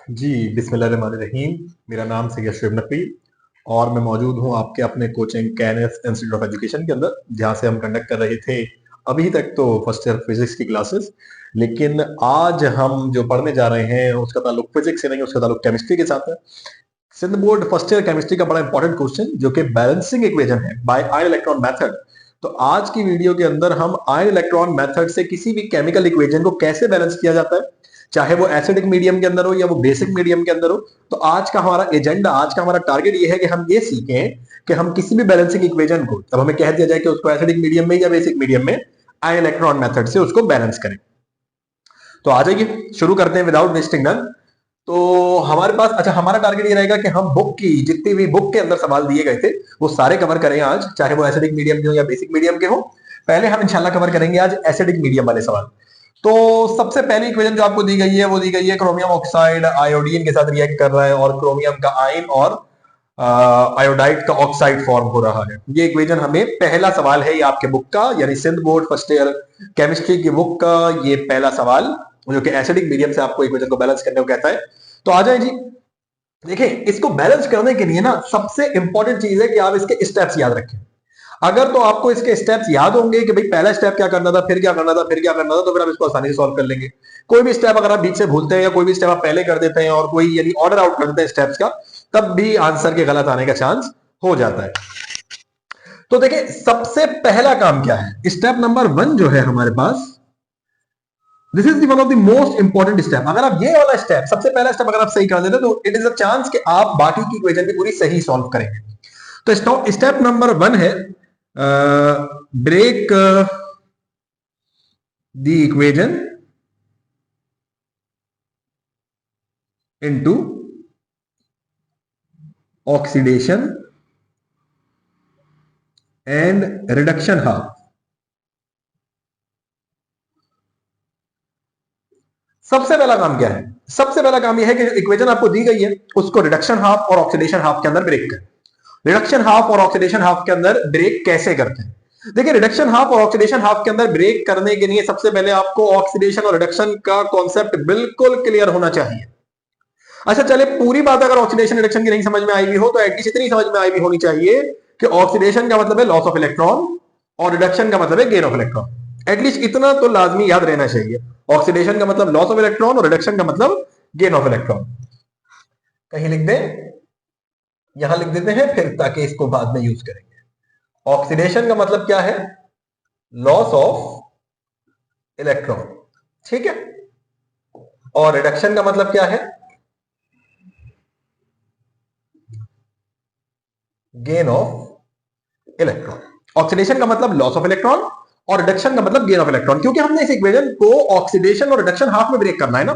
जी, बिस्मिल्लाहिर्रहमानिर्रहीम। मेरा नाम सैयद शुएब नकवी और मैं मौजूद हूँ आपके अपने कोचिंग कैनएस इंस्टीट्यूट ऑफ एजुकेशन के अंदर, जहाँ से हम कंडक्ट कर रहे थे अभी तक तो फर्स्ट ईयर फिजिक्स की क्लासेस। लेकिन आज हम जो पढ़ने जा रहे हैं उसका ताल्लुक फिजिक्स से नहीं, उसका ताल्लुक केमिस्ट्री के साथ है। Sindh board first year chemistry का बड़ा इंपॉर्टेंट क्वेश्चन जो कि बैलेंसिंग इक्वेशन है बाय आयन इलेक्ट्रॉन मेथड। तो आज की वीडियो के अंदर हम आयन इलेक्ट्रॉन मेथड से किसी भी केमिकल इक्वेशन को कैसे बैलेंस किया जाता है, चाहे वो एसिडिक मीडियम के अंदर हो या वो बेसिक मीडियम के अंदर हो। तो आज का हमारा एजेंडा, आज का हमारा टारगेट ये है कि हम ये सीखें कि हम किसी भी बैलेंसिंग इक्वेशन को, तब हमें कह दिया जाए कि उसको एसिडिक मीडियम में या बेसिक मीडियम में, आयन इलेक्ट्रॉन मेथड से उसको बैलेंस करें। तो आ जाइए, शुरू करते हैं विदाउट वेस्टिंग टाइम। तो हमारे पास, अच्छा, हमारा टारगेट ये रहेगा कि हम बुक की जितनी भी बुक के अंदर सवाल दिए गए थे वो सारे कवर करें आज, चाहे वो एसिडिक मीडियम के हो या बेसिक मीडियम के हो। पहले हम इंशाल्लाह कवर करेंगे आज एसिडिक मीडियम वाले सवाल। तो सबसे पहली इक्वेशन जो आपको दी गई है वो दी गई है क्रोमियम ऑक्साइड आयोडीन के साथ रिएक्ट कर रहा है और क्रोमियम का आयन और आयोडाइड का ऑक्साइड फॉर्म हो रहा है। ये इक्वेशन हमें पहला सवाल है ये आपके बुक का, यानी Sindh board first year chemistry की बुक का ये पहला सवाल जो कि एसिडिक मीडियम से आपको इक्वेशन को बैलेंस करने को कहता है। तो आ जाए जी। देखिए, इसको बैलेंस करने के लिए ना सबसे इंपॉर्टेंट चीज है कि आप इसके स्टेप्स याद रखें। अगर तो आपको इसके स्टेप्स याद होंगे कि भाई पहला स्टेप क्या करना था, फिर क्या करना था, फिर क्या करना था, तो फिर आप इसको आसानी से सॉल्व कर लेंगे। कोई भी स्टेप अगर आप बीच से भूलते हैं या कोई भी स्टेप आप पहले कर देते हैं और कोई यानी ऑर्डर आउट कर देते हैं स्टेप्स का, तब भी आंसर के गलत आने का चांस हो जाता है। तो देखिए, सबसे पहला काम क्या है, स्टेप नंबर 1 जो है हमारे पास, this is one of the most important step. अगर आप ये वाला स्टेप, सबसे पहला स्टेप अगर आप सही कर देते तो इट इज अ चांस कि आप बाकी की इक्वेशन भी पूरी सही सॉल्व करेंगे। तो स्टेप नंबर 1 है break the equation into oxidation and reduction half. सबसे पहला काम क्या है, सबसे पहला काम यह है कि जो इक्वेशन आपको दी गई है उसको रिडक्शन हाफ और ऑक्सीडेशन हाफ के अंदर ब्रेक करें। रिडक्शन हाफ और ऑक्सीडेशन हाफ के अंदर ब्रेक कैसे करते हैं? देखिए, रिडक्शन हाफ और ऑक्सीडेशन हाफ के अंदर ब्रेक करने के लिए सबसे पहले आपको ऑक्सीडेशन और रिडक्शन का कॉन्सेप्ट बिल्कुल क्लियर होना चाहिए। अच्छा चले, पूरी बात अगर ऑक्सीडेशन रिडक्शन की नहीं समझ में आई हुई हो तो एटलीस्ट इतनी समझ में आई हुई होनी चाहिए कि ऑक्सीडेशन का मतलब है लॉस ऑफ इलेक्ट्रॉन और रिडक्शन का मतलब है गेन ऑफ इलेक्ट्रॉन। एटलीस्ट इतना तो लाजमी याद रहना चाहिए। ऑक्सीडेशन का मतलब लॉस ऑफ इलेक्ट्रॉन और रिडक्शन का मतलब गेन ऑफ इलेक्ट्रॉन। कहीं लिख दें, यहां लिख देते हैं फिर, ताकि इसको बाद में यूज करेंगे। ऑक्सीडेशन का मतलब क्या है? लॉस ऑफ इलेक्ट्रॉन, ठीक है। और रिडक्शन का मतलब क्या है? Gain of electron. ऑक्सीडेशन का मतलब लॉस ऑफ इलेक्ट्रॉन और रिडक्शन का मतलब गेन ऑफ इलेक्ट्रॉन, क्योंकि हमने इस इक्वेशन को ऑक्सीडेशन और रिडक्शन हाफ में ब्रेक करना है ना।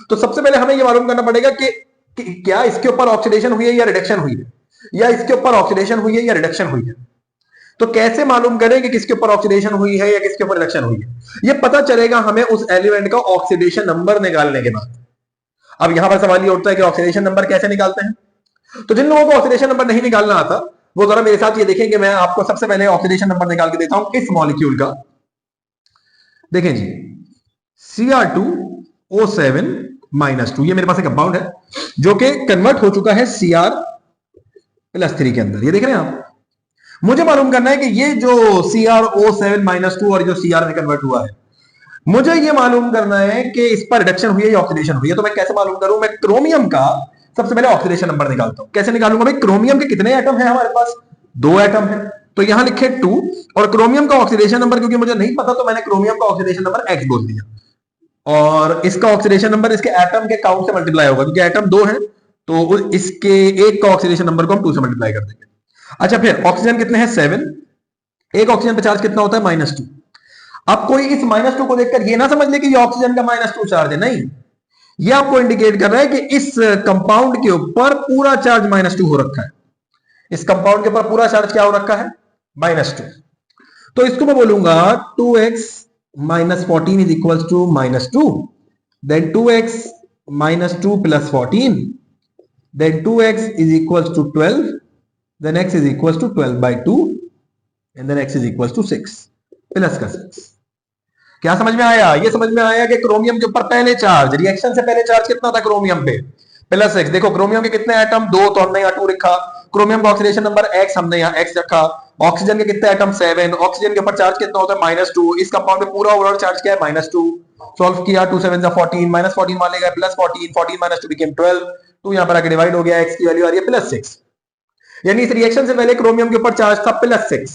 तो सबसे पहले हमें यह मालूम करना पड़ेगा कि क्या इसके ऊपर ऑक्सीडेशन हुई है या रिडक्शन हुई है, या इसके ऊपर ऑक्सीडेशन हुई है या रिडक्शन हुई है। तो कैसे मालूम करें कि किसके ऊपर ऑक्सीडेशन हुई है या किसके ऊपर रिडक्शन हुई है? यह पता चलेगा हमें उस एलिमेंट का ऑक्सीडेशन नंबर निकालने के बाद। अब यहां पर सवाल ये उठता है कि ऑक्सीडेशन नंबर कैसे निकालते हैं। तो जिन लोगों को ऑक्सीडेशन नंबर नहीं निकालना आता वो जरा मेरे साथ ये देखें कि मैं आपको सबसे पहले ऑक्सीडेशन नंबर निकाल के देता हूं इस मॉलिक्यूल का। देखें जी, Cr2O7 -2, ये मेरे पास एक कंपाउंड है जो कि कन्वर्ट हो चुका है Cr+3 के अंदर। ये देख रहे हैं आप। मुझे मालूम करना है कि ये जो Cr O7 -2 और जो Cr में कन्वर्ट हुआ है, मुझे ये मालूम करना है कि इस पर रिडक्शन हुई है या ऑक्सीडेशन हुई है। तो मैं कैसे मालूम करूं? मैं क्रोमियम का सबसे पहले ऑक्सीडेशन नंबर निकालता हूं। कैसे निकालूंगा भाई? क्रोमियम के कितने एटम है हमारे पास? 2 एटम है, तो यहां लिखे 2। और क्रोमियम का ऑक्सीडेशन नंबर क्योंकि मुझे नहीं पता तो मैंने क्रोमियम का ऑक्सीडेशन नंबर x बोल दिया, और इसका ऑक्सीडेशन नंबर इसके एटम के काउंट से मल्टीप्लाई होगा, क्योंकि एटम 2 है तो इसके एक का ऑक्सीडेशन नंबर को हम 2 से मल्टीप्लाई कर देंगे। अच्छा, फिर ऑक्सीजन कितने हैं? 7। एक ऑक्सीजन पे चार्ज कितना होता है? -2। अब कोई इस -2 को देखकर ये ना समझ ले कि ये ऑक्सीजन का -2 चार्ज है, नहीं। ये आपको इंडिकेट कर रहा है कि इस कंपाउंड के ऊपर पूरा चार्ज -2 हो रखा है। इस कंपाउंड के ऊपर पूरा चार्ज क्या हो रखा है? -2। तो इसको मैं बोलूंगा 2x - 14 is equal to -2, then 2x - 2 + 14, then 2x is equal to 12, then x is equal to 12/2, and then x is equal to 6 plus का 6। क्या समझ में आया? ये समझ में आया कि क्रोमियम के ऊपर पहले चार्ज, रिएक्शन से पहले चार्ज कितना था क्रोमियम पे? +6। देखो क्रोमियम के कितने एटम, 2, तो हमने यहाँ 2 लिखा। क्रोमियम का ऑक्सीडेशन नंबर X, हमने यहाँ X रखा। ऑक्सीजन के कितने एटम, 7। ऑक्सीजन के ऊपर चार्ज कितना होता है, -2। इस कंपाउंड में पूरा ओवरऑल चार्ज क्या है, -2। सॉल्व किया, 2 7 14, -14 मान लेगा, +14, 14 - 2 बिकेम 12। 2 यहाँ पर आके डिवाइड हो गया, X की वैल्यू आ रही है +6। यानी इस रिएक्शन से पहले क्रोमियम के ऊपर चार्ज था +6,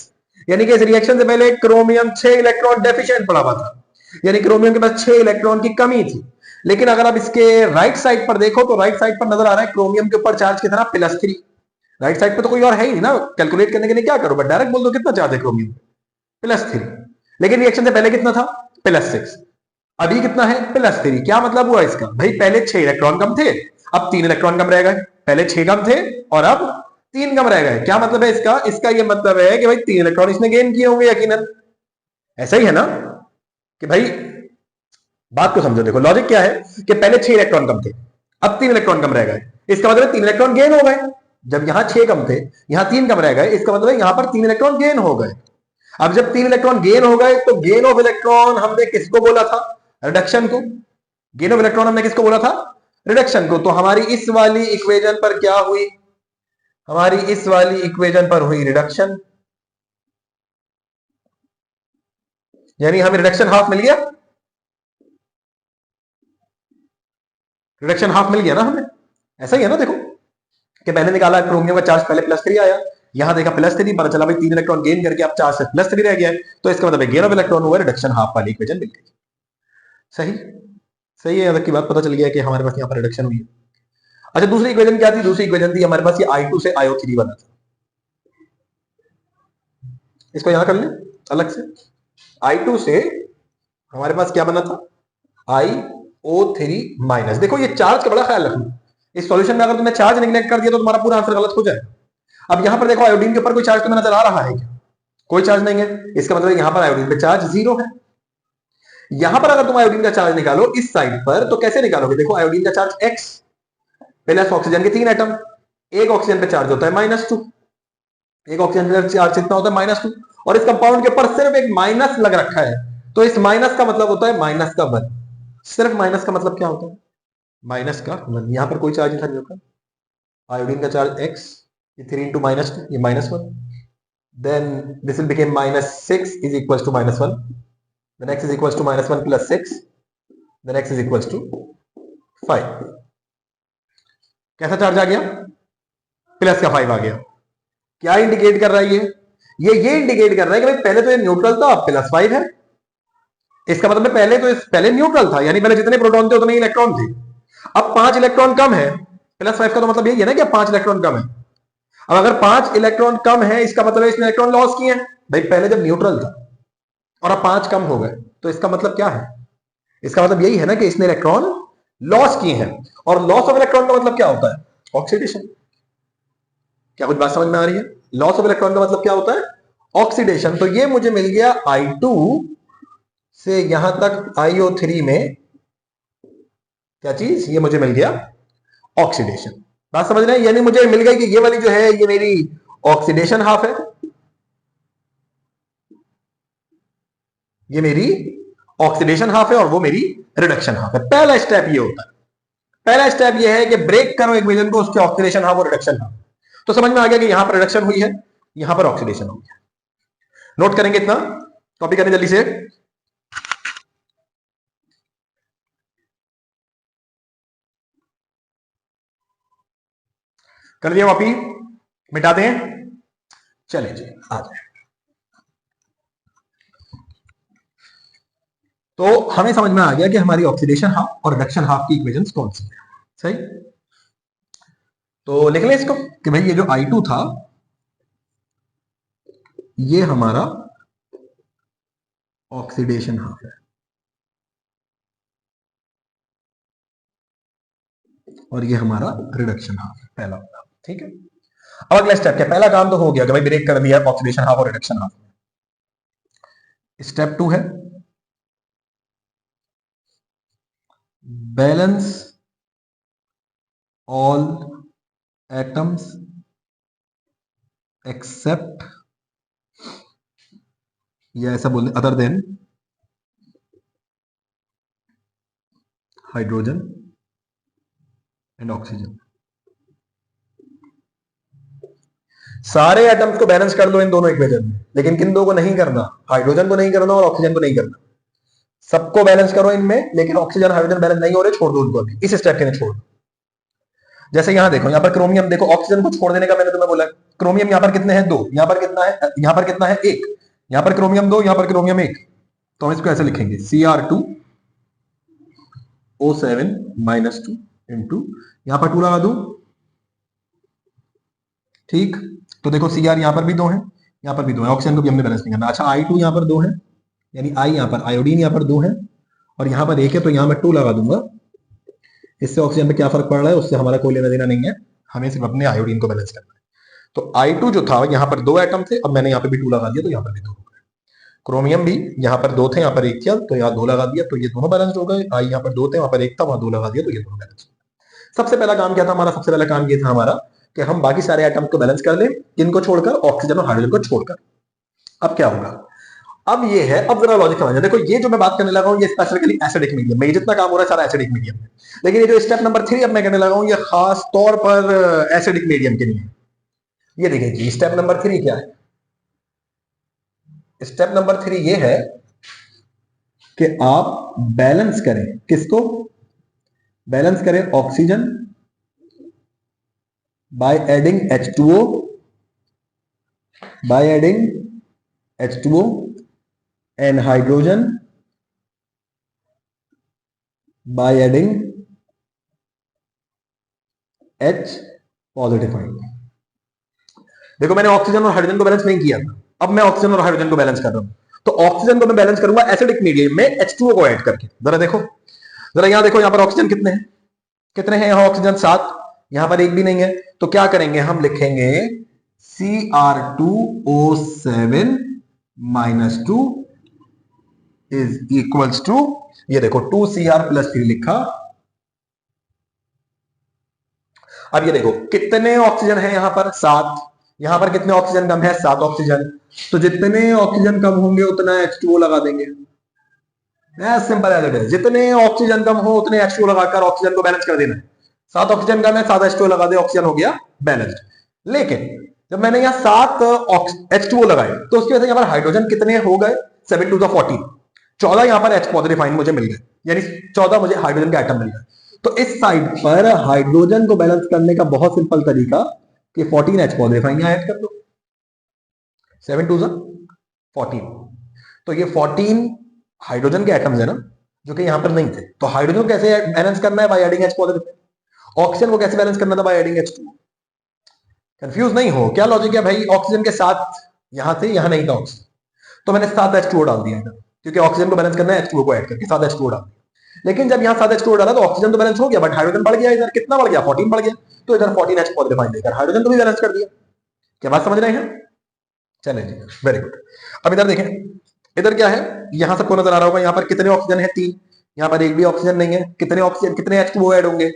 यानी कि इस रिएक्शन से पहले क्रोमियम 6 इलेक्ट्रॉन डेफिशिएंट पड़ा हुआ था, यानी क्रोमियम के पास 6 इलेक्ट्रॉन की कमी थी। लेकिन अगर आप इसके राइट साइड पर देखो तो राइट साइड पर नजर आ रहा है क्रोमियम के ऊपर चार्ज कितना, +3। राइट साइड पे तो कोई और है ही नहीं ना, कैलकुलेट करने के लिए क्या करो, बट डायरेक्ट बोल दो कितना चार्ज है क्रोमियम, +3। लेकिन रिएक्शन से पहले कितना था, +6। अभी कितना है, +3। क्या मतलब हुआ इसका, भाई पहले 6 इलेक्ट्रॉन कम थे, अब 3 इलेक्ट्रॉन कम रह गए। पहले 6 कम थे और अब 3 कम रह गए। क्या मतलब है इसका, इसका ये मतलब है कि भाई 3 इलेक्ट्रॉन इसने गेन किए होंगे यकीनन। ऐसा ही है ना कि भाई, बात को समझो, देखो लॉजिक क्या है कि पहले 6 इलेक्ट्रॉन कम थे, अब 3 इलेक्ट्रॉन कम रह गए। इसका मतलब 3 इलेक्ट्रॉन गेन हो गए। जब यहां 6 कम थे, यहां 3 कम रह गए, इसका मतलब है यहां पर 3 इलेक्ट्रॉन गेन हो गए। अब जब 3 इलेक्ट्रॉन गेन हो गए तो गेन ऑफ इलेक्ट्रॉन हमने किसको बोला था, रिडक्शन को। गेन ऑफ इलेक्ट्रॉन हमने किसको बोला था, रिडक्शन को। तो हमारी इस वाली इक्वेशन पर क्या हुई, हमारी इस वाली इक्वेशन पर हुई रिडक्शन, यानी हमें रिडक्शन हाफ मिल गया। रिडक्शन हाफ मिल गया ना हमें, ऐसा ही है ना। देखो कि मैंने निकाला क्रोमियम का चार्ज पहले +3 आया, यहां देखा +3, पता चला भाई 3 इलेक्ट्रॉन गेन करके अब चार्ज से +3 रह गया है, तो इसका मतलब गेन ऑफ इलेक्ट्रॉन हुआ, रिडक्शन हाफ वाली इक्वेशन मिल गई। सही, सही है, की बात पता चल गया कि हमारे पास यहाँ पर रिडक्शन हुई है। अच्छा, दूसरी इक्वेशन क्या थी, दूसरी इक्वेशन थी हमारे पास ये I2 से IO3 बना था। इसको यहां कर ले अलग से, I2 से हमारे पास क्या बना था, IO3-। देखो ये चार्ज का बड़ा ख्याल रखना, इस सॉल्यूशन में अगर तुमने चार्ज निगलेक्ट कर दिया तो तुम्हारा पूरा आंसर गलत हो जाएगा। अब यहां पर देखो आयोडीन के ऊपर कोई चार्ज तुम्हें नजर आ रहा है क्या, कोई चार्ज नहीं है, इसका मतलब यहां पर आयोडीन पे चार्ज 0 है। यहां पर अगर तुम आयोडीन का चार्ज निकालो इस साइड पर तो कैसे निकालोगे, देखो आयोडीन का चार्ज X प्लस ऑक्सीजन के 3 एटम, एक ऑक्सीजन पे चार्ज होता है -2, एक ऑक्सीजन पे चार्ज कितना होता है, -2, और इस कंपाउंड के ऊपर सिर्फ एक माइनस लग रखा है, तो इस माइनस का मतलब होता है -1। सिर्फ माइनस का मतलब क्या होता है, -1। यहां पर कोई चार्ज नहीं होता, आयोडीन का चार्ज X, ये 3 × -2, ये -1, then this will become -6 is equals to -1, then x is equals to -1 plus 6, then x is equals to 5। कैसा चार्ज आ गया, प्लस का 5 आ गया। क्या इंडिकेट कर रहा है ये इंडिकेट कर रहा है कि भाई पहले तो ये न्यूट्रल था, अब +5 है। इसका मतलब पहले न्यूट्रल था, यानी पहले जितने प्रोटॉन थे उतने इलेक्ट्रॉन थे, अब 5 इलेक्ट्रॉन कम है। +5 का तो मतलब यही है ना कि 5 इलेक्ट्रॉन कम है। अब अगर 5 इलेक्ट्रॉन कम है, इसका मतलब इसने इलेक्ट्रॉन लॉस किए हैं, भाई पहले जब न्यूट्रल था और अब 5 कम हो गए, तो इसका मतलब क्या है, इसका मतलब यही है ना कि इसने इलेक्ट्रॉन लॉस किए हैं। और लॉस ऑफ इलेक्ट्रॉन का मतलब क्या होता है, ऑक्सीडेशन। क्या कुछ बात समझ में आ रही है, लॉस ऑफ इलेक्ट्रॉन का मतलब क्या होता है, ऑक्सीडेशन। तो ये मुझे मिल गया I2 से यहां तक IO3 में क्या चीज, ये मुझे मिल गया ऑक्सीडेशन। बात समझ रहे हैं, यानी मुझे मिल गई कि ये वाली जो है ये मेरी ऑक्सीडेशन हाफ है, ये मेरी ऑक्सीडेशन हाफ है और वो मेरी रिडक्शन हाफ है। पहला स्टेप ये होता है, पहला स्टेप ये है कि ब्रेक करो इक्वेशन को, उसके ऑक्सीडेशन हाफ और रिडक्शन हाफ। तो समझ में आ गया कि यहां पर रिडक्शन हुई है, यहां पर ऑक्सीडेशन हो गया। नोट करेंगे इतना, कॉपी करें जल्दी से। कर दिया कॉपी, मिटा दें, चले जी आ जाए। तो हमें समझ में आ गया कि हमारी ऑक्सीडेशन हाफ और रिडक्शन हाफ की इक्वेशंस कौन सी है। सही, तो लिख लें इसको कि भाई ये जो I2 था ये हमारा ऑक्सीडेशन हाफ है और ये हमारा रिडक्शन हाफ है, पहला होगा। ठीक है, अब अगला स्टेप क्या, पहला काम तो हो गया कि भाई ब्रेक कर दिया ऑक्सीडेशन हाफ और रिडक्शन हाफ। स्टेप 2 है बैलेंस ऑल एटम्स एक्सेप्ट, या ऐसा बोलते other than hydrogen and oxygen. सारे एटम्स को बैलेंस कर लो इन दोनों इक्वेशन में, लेकिन किन दो को नहीं करना, हाइड्रोजन को नहीं करना और ऑक्सीजन को नहीं करना। सबको बैलेंस करो इनमें, लेकिन ऑक्सीजन हाइड्रोजन बैलेंस नहीं हो रहे, छोड़ दो उनको अभी, इस स्टेप के लिए छोड़ दो। जैसे यहां देखो, यहां पर क्रोमियम देखो, ऑक्सीजन को छोड़ देने का मैंने तुम्हें बोला। क्रोमियम यहां पर कितने हैं, 2, यहां पर कितना है, यहां पर कितना है, 1, यहां पर क्रोमियम 2, यहां पर क्रोमियम 1। तो हम इसको ऐसे लिखेंगे Cr2O7 - 2 यहां पर 2 लगा दूं, ठीक। तो देखो Cr यहां पर भी 2 है, यहां पर भी 2 है, ऑक्सीजन को भी हमने बैलेंस नहीं करना। अच्छा I2 यहां पर 2 है, यानी I यहां पर आयोडीन यहां पर 2 है, और यहां पर 1 है, तो यहां मैं 2 लगा दूंगा। इससे ऑक्सीजन पे क्या फर्क पड़ रहा है, उससे हमारा कोई लेना देना नहीं है, हमें सिर्फ अपने आयोडीन को बैलेंस करना है। तो I2 जो था, यहां पर 2 एटम थे, अब मैंने यहां पे भी 2 लगा दिया, तो यहां पर भी 2 हो गए। क्रोमियम भी यहां पर 2 थे, यहां पर 1 था, तो यहां 2 लगा दिया, तो ये दोनों बैलेंस हो गए। आई यहां पर 2 थे, वहां पर 1 था, वहां 2 लगा दिया, तो ये दोनों बैलेंस। सबसे पहला काम क्या था हमारा, सबसे पहला काम ये था हमारा कि हम बाकी सारे एटम को बैलेंस कर लें, किनको छोड़कर, ऑक्सीजन और हाइड्रोजन को छोड़कर। अब क्या होगा, अब ये है, अब जरा लॉजिक समझना। देखो ये जो मैं बात करने लगा हूं, ये स्पेसिफिकली एसिडिक मीडियम में, जितना काम हो रहा है सारा एसिडिक मीडियम में। लेकिन ये जो स्टेप नंबर 3 अब मैं करने लगा हूं, ये खास तौर पर एसिडिक मीडियम के लिए। ये देखिए जी, स्टेप नंबर 3 क्या है। स्टेप नंबर 3 ये है कि आप बैलेंस करें, किसको बैलेंस करें, oxygen by adding H2O, by adding H2O and hydrogen by adding H positive ion. देखो मैंने ऑक्सीजन और हाइड्रोजन को बैलेंस नहीं किया था, अब मैं ऑक्सीजन और हाइड्रोजन को बैलेंस कर रहा हूं। तो ऑक्सीजन को मैं बैलेंस करूंगा एसिडिक मीडियम में H2O को ऐड करके। जरा देखो, जरा यहां देखो, यहां पर ऑक्सीजन कितने हैं, कितने हैं यहां ऑक्सीजन 7, यहां पर 1 भी नहीं है। तो क्या करेंगे, हम लिखेंगे Cr2O7 - 2 इज इक्वल्स टू, ये देखो 2Cr + 3 लिखा। अब ये देखो कितने ऑक्सीजन है यहां पर, 7, यहां पर कितने ऑक्सीजन कम है, 7 ऑक्सीजन। तो जितने ऑक्सीजन कम होंगे उतना H2O लगा देंगे, सिंपल एज इट इज। जितने ऑक्सीजन कम हो उतने H2O लगाकर ऑक्सीजन को बैलेंस कर देना है। 7 ऑक्सीजन कम है, 7 H2O लगा दे, ऑक्सीजन हो गया बैलेंस्ड। लेकिन जब मैंने यहां 7 H2O लगाए, तो उसकी वजह से यहां पर हाइड्रोजन कितने हो गए, 7 × 14, 14 यहां पर H पॉजिटिव आयन मुझे मिल गए, यानी 14 मुझे हाइड्रोजन के एटम मिल गए। तो इस साइड पर हाइड्रोजन को बैलेंस करने का बहुत सिंपल तरीका कि 14 H पॉजिटिव आयन ऐड कर दो, 7 × 14। तो ये 14 हाइड्रोजन के एटम्स है ना, जो कि यहां पर नहीं थे। तो हाइड्रोजन को कैसे बैलेंस करना है, by adding H positive. Oxygen को कैसे बैलेंस करना था, बाय एडिंग H2। कंफ्यूज नहीं हो, क्या लॉजिक है भाई, ऑक्सीजन के साथ यहां थे, यहां नहीं था ऑक्सीजन, तो मैंने 7 H2O डाल दिया इधर, क्योंकि ऑक्सीजन को बैलेंस करना है, H2O को ऐड करके 7 H2O डाल दिया। लेकिन जब यहां 7 H2O डाला तो ऑक्सीजन तो बैलेंस हो गया, बट हाइड्रोजन बढ़ गया, इधर कितना बढ़ गया, 14 बढ़ गया। तो इधर 14 H पॉजिटिव आयन देकर हाइड्रोजन को भी बैलेंस कर दिया। क्या बात समझ रहे हैं, चलें जी, वेरी गुड। अब इधर देखें, इधर क्या है, यहां सबको नजर आ रहा होगा, यहां पर कितने ऑक्सीजन है, 3, यहां पर एक भी ऑक्सीजन नहीं है। कितने ऑक्सीजन, कितने H2O ऐड होंगे,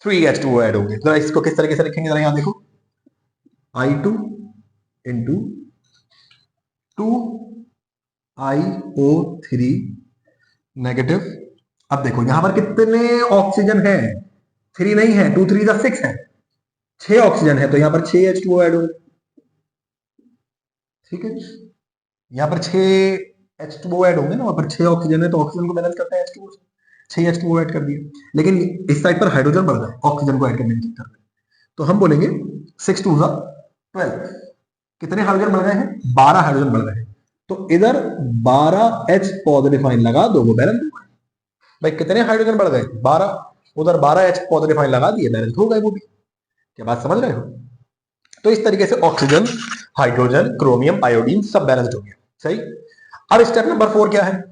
3 H2O ऐड होंगे। जरा इसको किस तरीके से लिखेंगे, जरा यहां देखो, I2 × 2IO3 नेगेटिव। अब देखो यहां पर कितने ऑक्सीजन है, 3 नहीं है, 2 3 6 है, 6 ऑक्सीजन है, तो यहां पर 6 H2O ऐड होंगे, ठीक है। यहां पर 6 H2O ऐड होंगे ना, वहां पर 6 ऑक्सीजन है, तो ऑक्सीजन को बैलेंस करते हैं H2O से, 6 H2O ऐड कर दिए। लेकिन इस साइड पर हाइड्रोजन बढ़ गए ऑक्सीजन को ऐड करने के चक्कर में, तो हम बोलेंगे 6 × 2 = 12। कितने हाइड्रोजन बढ़ गए हैं, 12 हाइड्रोजन बढ़ गए हैं। तो इधर 12 H पॉजिटिव आयन लगा दो, वो बैलेंस हो गए। भाई कितने हाइड्रोजन बढ़ गए, 12, उधर 12 H पॉजिटिव आयन लगा दिए, बैलेंस हो गए वो भी। क्या बात समझ रहे हो। तो इस तरीके से ऑक्सीजन, हाइड्रोजन, क्रोमियम, आयोडीन सब बैलेंस्ड हो गया, सही। अब स्टेप नंबर 4 क्या है,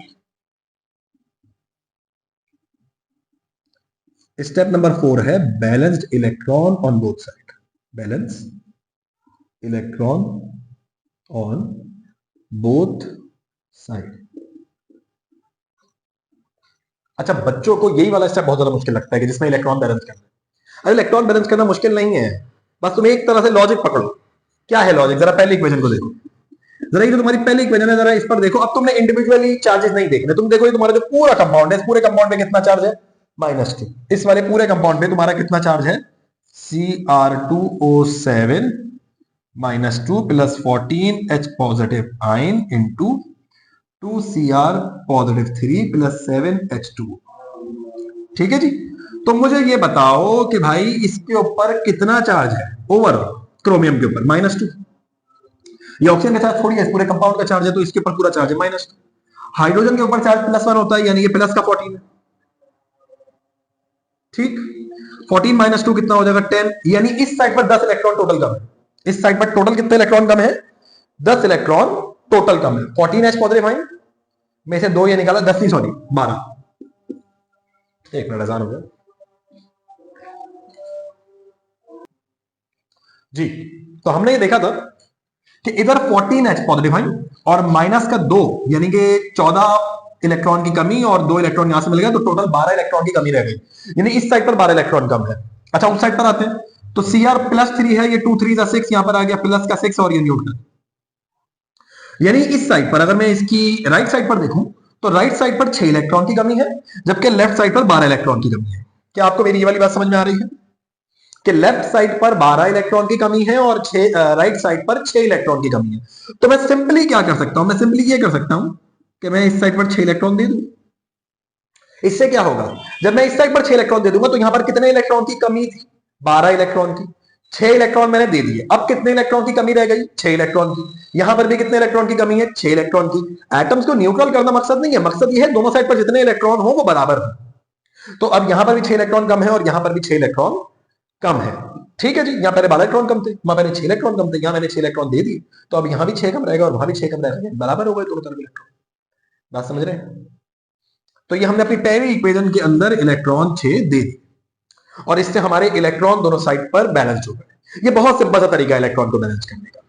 स्टेप नंबर 4 है balanced electron on both side, balance electron on both side. अच्छा, बच्चों को यही वाला स्टेप बहुत ज्यादा मुश्किल लगता है कि जिसमें इलेक्ट्रॉन बैलेंस करना है। अरे इलेक्ट्रॉन बैलेंस करना मुश्किल नहीं है, बस तुम एक तरह से लॉजिक पकड़ो। क्या है लॉजिक, जरा पहली इक्वेशन को देखो, जरा ये जो तुम्हारी पहली इक्वेशन है, जरा इस पर देखो। अब तुमने इंडिविजुअली चार्जेस नहीं देखने, तुम देखो ये तुम्हारा जो पूरा कंपाउंड है, इस पूरे कंपाउंड में कितना चार्ज है, -2। इस वाले पूरे कंपाउंड पे तुम्हारा कितना चार्ज है? Cr2O7 -2 plus 14H positive ion into 2Cr positive 3 plus 7H2। ठीक है जी। तो मुझे ये बताओ कि भाई इसके ऊपर कितना चार्ज है ओवरऑल, क्रोमियम के ऊपर -2। ये ऑक्सीजन के साथ थोड़ी है, पूरे कंपाउंड का चार्ज है तो इसके ऊपर पूरा चार्ज है -2। हाइड्रोजन के ऊपर चार्ज +1 होता है, यानी ये प्लस का 14 है। ठीक, 14 -2 कितना हो जाएगा? 10। यानी इस साइड पर 10 इलेक्ट्रॉन टोटल कम है। इस साइड पर टोटल कितने इलेक्ट्रॉन कम है? 10 इलेक्ट्रॉन टोटल कम है। 14H पॉजिटिव आइन में से 2 ये निकाला, 10 नहीं सॉरी 12। एक मिनट आसान हो गया जी। तो हमने ये देखा था कि इधर 14H पॉजिटिव आइन और माइनस का 2 यानी कि 14 इलेक्ट्रॉन की कमी और 2 इलेक्ट्रॉन यहां से मिल गया, तो टोटल 12 इलेक्ट्रॉन की कमी रह गई। यानी इस साइड पर 12 इलेक्ट्रॉन कम है। अच्छा, उस साइड पर आते हैं तो Cr +3 है, ये 2 3 6 यहां पर आ गया, प्लस का 6 और ये न्यूट्रल। यानी इस साइड पर अगर मैं इसकी राइट साइड पर देखूं तो राइट साइड पर 6 इलेक्ट्रॉन की कमी है, जबकि लेफ्ट साइड पर 12 इलेक्ट्रॉन की कमी है। क्या आपको मेरी ये वाली बात समझ में आ रही है कि लेफ्ट साइड पर 12 इलेक्ट्रॉन की कमी है और राइट साइड पर 6 इलेक्ट्रॉन की कमी है? तो मैं सिंपली क्या कर सकता हूं? मैं सिंपली ये कर सकता हूं कि मैं इस साइड पर 6 इलेक्ट्रॉन दे दूं। इससे क्या होगा? जब मैं इस साइड पर 6 इलेक्ट्रॉन दे दूंगा तो यहां पर कितने इलेक्ट्रॉन की कमी थी? 12 इलेक्ट्रॉन की। 6 इलेक्ट्रॉन मैंने दे दिए, अब कितने इलेक्ट्रॉन की कमी रह गई? 6 इलेक्ट्रॉन की। यहां पर भी कितने इलेक्ट्रॉन की कमी है? 6 इलेक्ट्रॉन की। एटम्स को न्यूट्रल करना मकसद नहीं है, मकसद यह है दोनों साइड पर जितने इलेक्ट्रॉन हो वो बराबर हो। तो अब यहां पर भी 6 इलेक्ट्रॉन कम है और यहां पर भी 6 इलेक्ट्रॉन कम है। ठीक है जी। यहां पहले 12 इलेक्ट्रॉन कम थे, वहां पहले 6 इलेक्ट्रॉन कम थे, यहां मैंने 6 इलेक्ट्रॉन दे दिए, तो अब यहां भी 6 कम रहेगा और वहां भी 6 कम रहेगा, बराबर हो गए दोनों तरफ इलेक्ट्रॉन। बात समझ रहे हैं? तो ये हमने अपनी पहली इक्वेशन के अंदर इलेक्ट्रॉन 6 दे दी और इससे हमारे इलेक्ट्रॉन दोनों साइड पर बैलेंस हो गए। ये बहुत सिंपल सा तरीका है इलेक्ट्रॉन को बैलेंस करने का।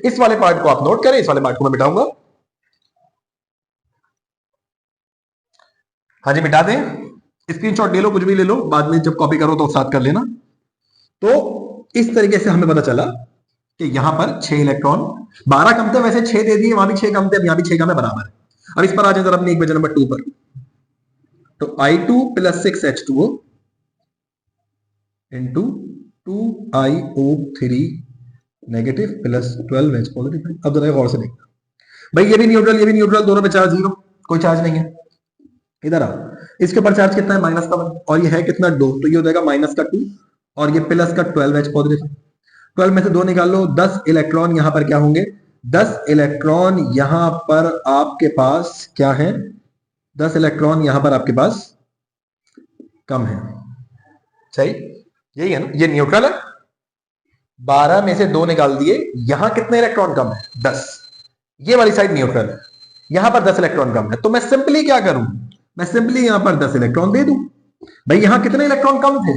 इस वाले पार्ट को आप नोट करें, इस वाले पार्ट को मैं मिटाऊंगा। हाँ जी, मिटा दें। स्क्रीनशॉट ले लो, कुछ भी ले लो, बाद में जब कॉपी करो तो साथ कर लेना। तो इस तरीके से हमें पता चला कि यहां पर 6 इलेक्ट्रॉन, 12 कम थे, वैसे 6 दे दिए, वहां भी 6 कम थे, अब यहां भी 6 कम है, बराबर है। अब इस पर आ जाए जरा अपनी इक्वेशन नंबर 2 पर। तो I2 + 6H2O into 2iO3 negative plus 12H positive. अब जरा गौर से देखना भाई, ये भी न्यूट्रल, ये भी न्यूट्रल, दोनों पे चार्ज 0, कोई चार्ज नहीं है। इधर आओ, इसके ऊपर चार्ज कितना है? -1 और ये है कितना? 2, तो ये हो जाएगा -2 और ये प्लस का 12H पॉजिटिव। 12 में से 2 निकाल लो, 10 इलेक्ट्रॉन यहां पर क्या होंगे? 10 इलेक्ट्रॉन यहां पर आपके पास क्या है? 10 इलेक्ट्रॉन यहां पर आपके पास कम है। सही, यही है ना? ये न्यूट्रल है। 12 में से 2 निकाल दिए, यहां कितने इलेक्ट्रॉन कम है? 10। ये वाली साइड न्यूट्रल है, यहां पर 10 इलेक्ट्रॉन कम है। तो मैं सिंपली क्या करूं? मैं सिंपली यहां पर 10 इलेक्ट्रॉन दे दूं। भाई यहां कितने इलेक्ट्रॉन कम थे?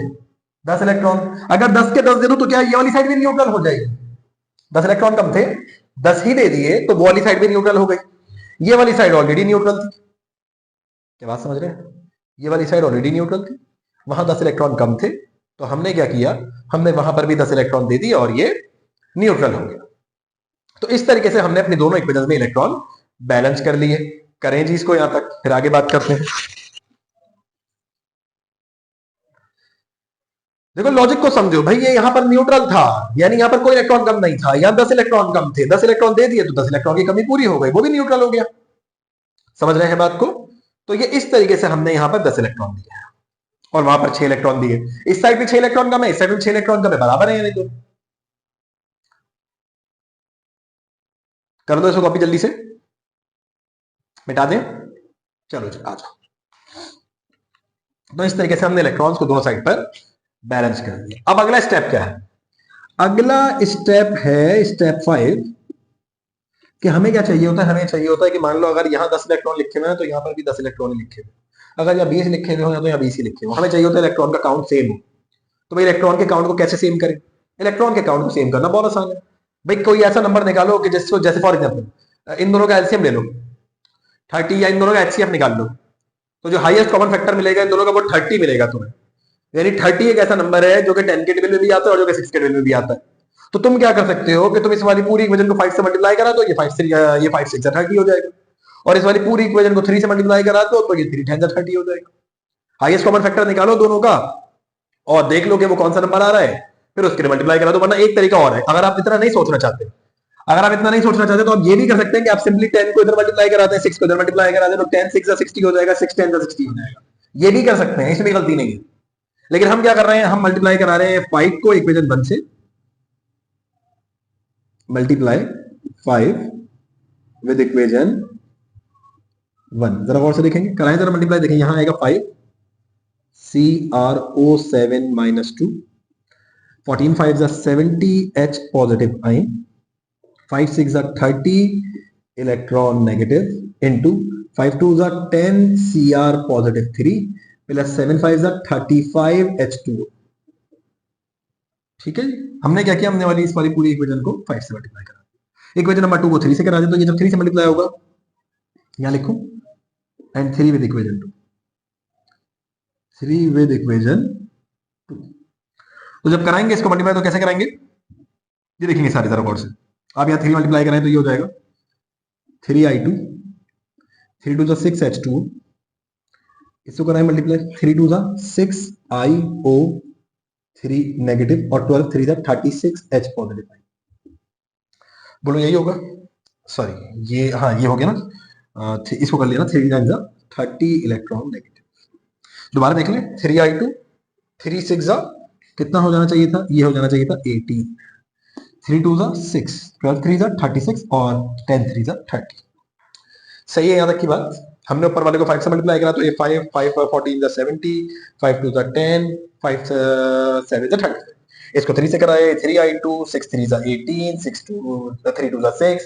10 इलेक्ट्रॉन। अगर 10 के 10 दे दूं तो क्या ये वाली साइड भी न्यूट्रल हो जाएगी? 10 इलेक्ट्रॉन कम थे, 10 ही दे दिए, तो वो वाली साइड भी न्यूट्रल हो गई। ये वाली साइड ऑलरेडी न्यूट्रल थी। क्या बात समझ रहे हैं? ये वाली साइड ऑलरेडी न्यूट्रल थी, वहां 10 इलेक्ट्रॉन कम थे, तो हमने क्या किया? हमने वहां पर भी 10 इलेक्ट्रॉन दे दिए और ये न्यूट्रल हो गया। तो इस तरीके से हमने अपनी दोनों इक्वेशंस में इलेक्ट्रॉन बैलेंस कर लिए। करें जी इसको यहां तक, फिर आगे बात करते हैं। देखो लॉजिक को समझो भाई, ये यहां पर न्यूट्रल था, यानी यहां पर कोई इलेक्ट्रॉन कम नहीं था, यहां 10 इलेक्ट्रॉन कम थे, 10 इलेक्ट्रॉन दे दिए तो 10 इलेक्ट्रॉन की कमी पूरी हो गई, वो भी न्यूट्रल हो गया। समझ रहे हैं बात को? तो ये इस तरीके से हमने यहां पर 10 इलेक्ट्रॉन दिए और वहां पर 6 इलेक्ट्रॉन दिए। इस साइड पे 6 इलेक्ट्रॉन कम है, इस साइड में 6 इलेक्ट्रॉन कम है, बराबर है यानी दोनों। कर दो इसको कॉपी जल्दी से, मिटा दें। चलो जी, आ जाओ। तो इस तरीके से हमने इलेक्ट्रॉन्स को दोनों साइड पर बैलेंस कर दिया। अब अगला स्टेप क्या है? अगला स्टेप है स्टेप 5 कि हमें क्या चाहिए होता है? हमें चाहिए होता है कि मान लो अगर यहां 10 इलेक्ट्रॉन लिखे हुए हैं तो यहां पर भी 10 इलेक्ट्रॉन लिखे हुए, अगर यहाँ 20 लिखे हुए हो तो यहाँ 20 ही लिखे हुए। हमें चाहिए होता है इलेक्ट्रॉन का काउंट सेम हो। तो भाई इलेक्ट्रॉन के काउंट को कैसे सेम करें? इलेक्ट्रॉन के काउंट को सेम करना बहुत आसान है। भाई कोई ऐसा नंबर निकालो कि जिसको, जैसे फॉर एग्जाम्पल इन दोनों का एलसीएम ले लो 30, या इन दोनों का एचसीएफ निकाल लो, तो जो हाईएस्ट कॉमन फैक्टर मिलेगा इन दोनों का वो 30 मिलेगा तुम्हें। यानी 30 एक ऐसा नंबर है जो कि 10 के टेबल में भी आता है और जो कि 6 के टेबल में भी आता है। तो तुम क्या कर सकते हो कि तुम इस वाली पूरी इक्वेशन को 5 से मल्टीप्लाई करा दो, ये 5 से ये 5 6 30 हो जाएगा, और इस वाली पूरी इक्वेशन को 3 से मल्टीप्लाई करा दो तो ये 3 10 30 हो जाएगा। हाईएस्ट कॉमन फैक्टर निकालो दोनों का और देख लो कि वो कौन सा नंबर आ रहा है, फिर उसके लिए मल्टीप्लाई करा दो। वरना एक तरीका और है, अगर आप इतना नहीं सोचना चाहते, अगर आप इतना नहीं सोचना चाहते तो आप ये भी कर सकते हैं कि आप सिंपली 10 को इधर मल्टीप्लाई कराते हैं, 6 को इधर मल्टीप्लाई कराते हैं, तो 10 6 60 हो जाएगा, 6 10 60 हो जाएगा। ये भी कर सकते हैं, इसमें गलती नहीं है। लेकिन हम क्या कर रहे हैं, हम मल्टीप्लाई करा रहे हैं 5 को इक्वेशन 1 से, मल्टीप्लाई 5 विद इक्वेशन 1। जरा और से देखेंगे, कराएं जरा मल्टीप्लाई, देखें यहां आएगा 5 CrO7 minus 2, 14 5 is 70 H positive ion, 5 6 are 30 electron negative into 5 2 are 10 Cr positive 3 plus 7 5 are 35 H2O। ठीक है, हमने क्या किया, हमने वाली इस वाली पूरी इक्वेशन को 5 से मल्टीप्लाई करा, इक्वेशन नंबर 2 को 3 से करा दे, तो ये जब 3 से मल्टीप्लाई होगा यहां लिखूं and 3 with equation 2, 3 with equation 2। तो जब कराएंगे इसको मल्टीप्लाई तो कैसे कराएंगे, ये देखेंगे सारे तरफ और से। आप यहाँ 3 मल्टीप्लाई कराएं तो ये हो जाएगा 3i2, 3 2 6 H2O, इसको कराएं मल्टीप्लाई 3 2 6IO 3 नेगेटिव और 12 3 36 H पॉजिटिव। बोलो यही होगा, सॉरी ये, हाँ ये हो गया ना, इसको कर लिया ना, 3 9 30 इलेक्ट्रॉन नेगेटिव। दोबारा देख लें, 3i2 3 6 कितना हो जाना चाहिए था, ये हो जाना चाहिए था 18, 3 2 6, 12 3 36 और 10 3 30। सही है यहाँ तक की बात। हमने ऊपर वाले को 5 से मल्टीप्लाई करा तो ये 5 5 14 70, 5 2 10, 5 7 30। इसको 3 से कराए, 3i2 6 3 18, 6 2 3 2 6,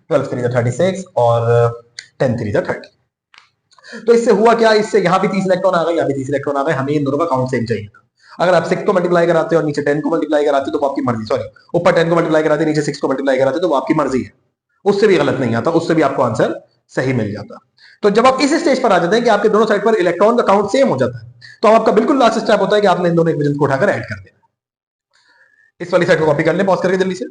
12 3 36 और 10 3 30। तो इससे हुआ क्या, इससे यहाँ भी 30 इलेक्ट्रॉन आ गए, यहाँ भी 30 इलेक्ट्रॉन आ गए। हमें इन दोनों का काउंट सेम चाहिए था। अगर आप 6 को मल्टीप्लाई कराते और नीचे 10 को मल्टीप्लाई कराते तो वो आपकी मर्जी, सॉरी ऊपर 10 को मल्टीप्लाई कराते नीचे 6 को मल्टीप्लाई कराते तो वो आपकी मर्जी है, उससे भी गलत नहीं आता, उससे भी आपको आंसर सही मिल जाता। तो जब आप इस स्टेज पर आ जाते हैं कि आपके दोनों साइड पर इलेक्ट्रॉन का काउंट सेम हो जाता है, तो आपका बिल्कुल लास्ट स्टेप होता है कि आपने इन दोनों इक्वेशन को उठाकर ऐड कर देना। इस वाली साइड को कॉपी कर ले, पॉज करके जल्दी से।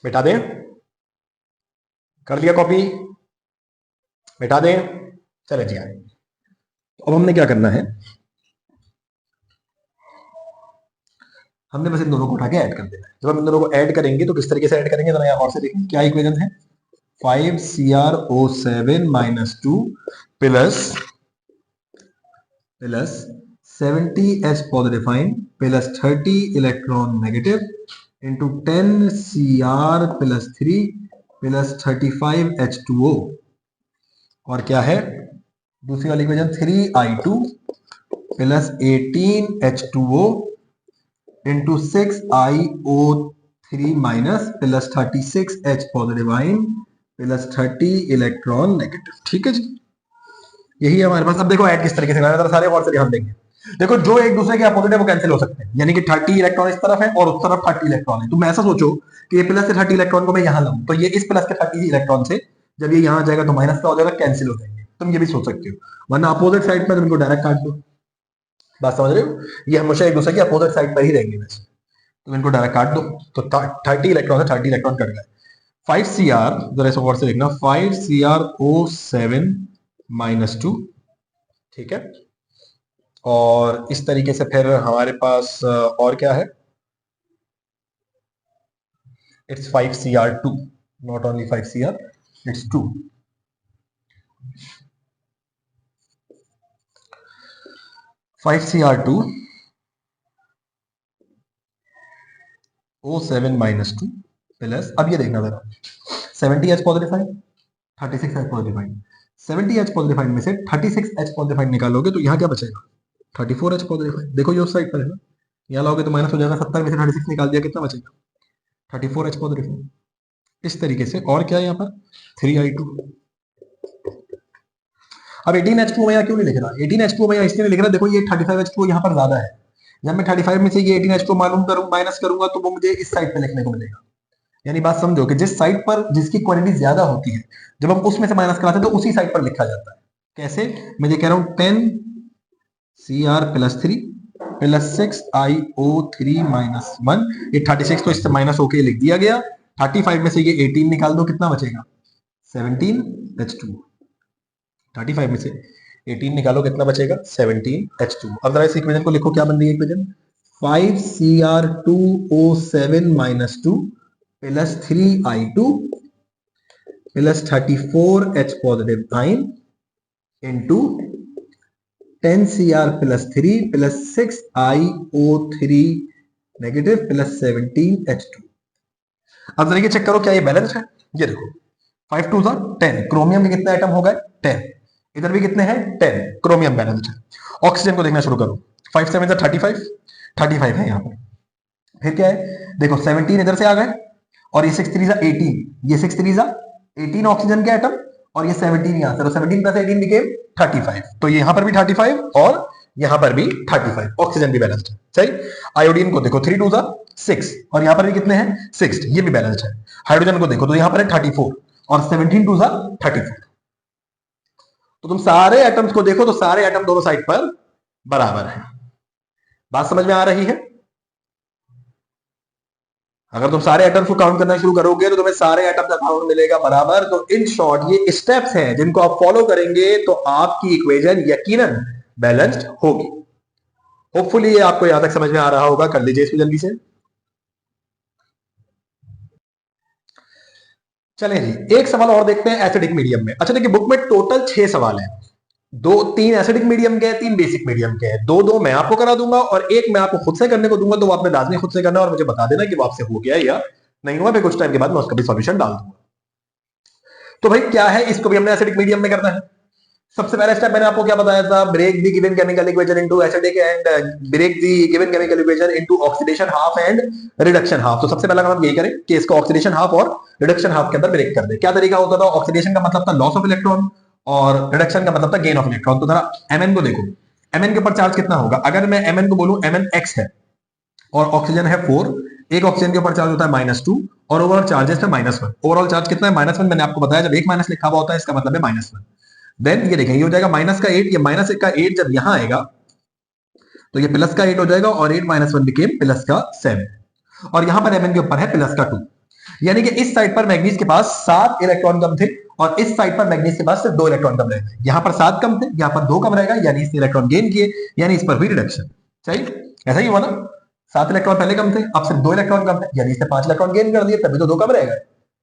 मिटा दें, कर दिया कॉपी, मिटा दें, चले जी आए। अब हमने क्या करना है, हमने बस इन दोनों को उठा के ऐड कर देना है। जब हम इन दोनों को ऐड करेंगे तो किस तरीके से ऐड करेंगे, जरा यहाँ और से देखें क्या इक्वेशन है, 5CrO7 minus 2 plus 70H positive ion plus 30 electron negative into 10Cr plus 3 plus 35 H2O, और क्या है दूसरी वाली equation 3i2 plus 18 H2O into 6IO3 minus plus 36 H positive ion plus 30 electron negative. ठीक है जी, यही है हमारे पास। अब देखो ऐड किस तरीके से करना है, सारे और से ध्यान देंगे। देखो जो एक दूसरे के अपोजिट है वो कैंसिल हो सकते हैं, यानी कि 30 इलेक्ट्रॉन इस तरफ है और उस तरफ 30 इलेक्ट्रॉन है। तुम ऐसा सोचो कि ये प्लस से 30 इलेक्ट्रॉन को मैं यहां लाऊं तो ये इस प्लस के 30 इलेक्ट्रॉन से जब ये यहां जाएगा तो माइनस का हो जाएगा, कैंसिल हो जाएंगे। तुम ये भी सोच सकते हो, वरना अपोजिट साइड पर तुमको डायरेक्ट काट दो। बात समझ रहे हो, ये हमेशा एक दूसरे के अपोजिट साइड पर ही रहेंगे वैसे, तुम इनको डायरेक्ट काट दो तो 30 इलेक्ट्रॉन है, 30 इलेक्ट्रॉन कट गए। 5Cr, जरा इस वर्ड से देखना, 5CrO7 माइनस 2, ठीक है। और इस तरीके से फिर हमारे पास और क्या है, it's 5Cr2, not only 5Cr, it's 2। 5Cr2 O7 minus 2 plus, अब ये देखना जरा, 70H positive ion, 36H positive ion, 70H positive ion में से 36H पॉजिटिव आइन निकालोगे तो यहाँ क्या बचेगा, 34H पॉजिटिव आइन। देखो ये उस साइड पर है ना, यहाँ लाओगे तो माइनस हो जाएगा, 70 में से 36 निकाल दिया, कितना बचेगा, 34H पॉजिटिव आइन। इस तरीके से, और क्या है यहाँ पर 3i2। अब 18H2 में यहाँ क्यों नहीं लिख रहा, 18H2 में यहाँ इसलिए नहीं लिख रहा, देखो ये 35H2 यहाँ पर ज्यादा है। जब मैं 35 में से ये 18H2 मालूम करूँ, माइनस करूंगा तो वो मुझे इस साइड पे लिखने को मिलेगा। यानी बात समझो कि जिस साइड पर जिसकी क्वांटिटी ज्यादा होती है, जब हम उसमें से माइनस कराते हैं तो उसी साइड पर लिखा जाता है। कैसे, मैं ये कह रहा हूं 10Cr plus 3 plus 6IO3 minus 1, ये 36 तो इससे माइनस होके लिख दिया गया। 35 में से ये 18 निकाल दो, कितना बचेगा 17H2। 35 में से 18 निकालो, कितना बचेगा? 17H2। अब जरा इस इक्वेशन को लिखो, क्या बन रही है equation? 5Cr2O7 - 2 plus 3I2 plus 34H positive ion into 10Cr plus 3 plus 6iO3 negative plus 17H2। अब जरा चेक करो क्या ये बैलेंस है। ये देखो 5 2 10, क्रोमियम के कितने आइटम हो गए? 10। इधर भी कितने हैं? 10। क्रोमियम बैलेंस है। ऑक्सीजन को देखना शुरू करो। 5 7 35, 35 है यहाँ पर। फिर क्या है? देखो 17 इधर से आ गए और ये 6 3 18, ये 6 3 18 ऑक्सीजन के आइटम और ये 17 यहां से, तो 17 प्लस 18 बिकेम 35। तो ये यहां पर भी 35 और यहां पर भी 35, ऑक्सीजन भी बैलेंस्ड है। सही। आयोडीन को देखो 3 2 6 और यहां पर भी कितने हैं? 6, ये भी बैलेंस्ड है। हाइड्रोजन को देखो तो यहां पर है 34 और 17 2 34। तो तुम सारे एटम्स को देखो तो सारे एटम दोनों साइड पर बराबर है। बात समझ में आ रही है? अगर तुम सारे एटम्स को काउंट करना शुरू करोगे तो तुम्हें सारे एटम का काउंट मिलेगा बराबर। तो इन शॉर्ट ये स्टेप्स हैं जिनको आप फॉलो करेंगे तो आपकी इक्वेशन यकीनन बैलेंस्ड होगी। होपफुली ये आपको यहां तक समझ में आ रहा होगा। कर लीजिए इसको जल्दी से। चलें जी, एक सवाल और देखते हैं एसिडिक मीडियम में। अच्छा देखिए, बुक में टोटल 6 सवाल हैं। 3 एसिडिक मीडियम के हैं, 3 बेसिक मीडियम के हैं। 2 मैं आपको करा दूंगा और एक मैं आपको खुद से करने को दूंगा। तो वो आपने लाजमी खुद से करना और मुझे बता देना कि वो आपसे हो गया या नहीं हुआ। फिर कुछ टाइम के बाद मैं उसका भी सॉल्यूशन डाल दूंगा। तो भाई क्या है, इसको भी हमने एसिडिक मीडियम में करना है। सबसे पहला स्टेप मैंने आपको क्या बताया था? Break the given chemical equation into acidic and break the given chemical equation into oxidation half and reduction half. तो सबसे पहला काम हम यही करें कि इसको ऑक्सीडेशन हाफ और रिडक्शन हाफ के अंदर ब्रेक कर दे। क्या तरीका होता था? ऑक्सीडेशन का मतलब था लॉस ऑफ इलेक्ट्रॉन और रिडक्शन का मतलब था गेन ऑफ इलेक्ट्रॉन। तो जरा एमएन को देखो, एमएन के ऊपर चार्ज कितना होगा? अगर मैं एमएन को बोलूं एमएन एक्स है और ऑक्सीजन है 4, एक ऑक्सीजन के ऊपर चार्ज होता है -2 और ओवरऑल चार्जेस है -1। ओवरऑल चार्ज कितना है? -1। मैंने आपको बताया जब एक माइनस लिखा हुआ होता है इसका मतलब है -1। देन ये देखें, ये हो जाएगा -8, ये -1 का 8 जब यहां आएगा तो ये प्लस का 8 हो जाएगा और 8 - 1 बिकेम प्लस का 7 और यहां पर एमएन के ऊपर है प्लस का 2। यानी कि इस साइड पर मैग्नीज के पास 7 इलेक्ट्रॉन कम थे और इस साइड पर मैग्नीज के पास सिर्फ 2 इलेक्ट्रॉन कम रहे। यहां पर 7 कम थे, यहां पर 2 कम रहेगा, यानी इसने इलेक्ट्रॉन गेन किए, यानी इस पर हुई रिडक्शन। सही, ऐसा ही हुआ ना? 7 इलेक्ट्रॉन पहले कम थे, अब सिर्फ 2 इलेक्ट्रॉन कम है, यानी इसने 5 इलेक्ट्रॉन गेन कर दिए, तभी तो 2 कम रहेगा।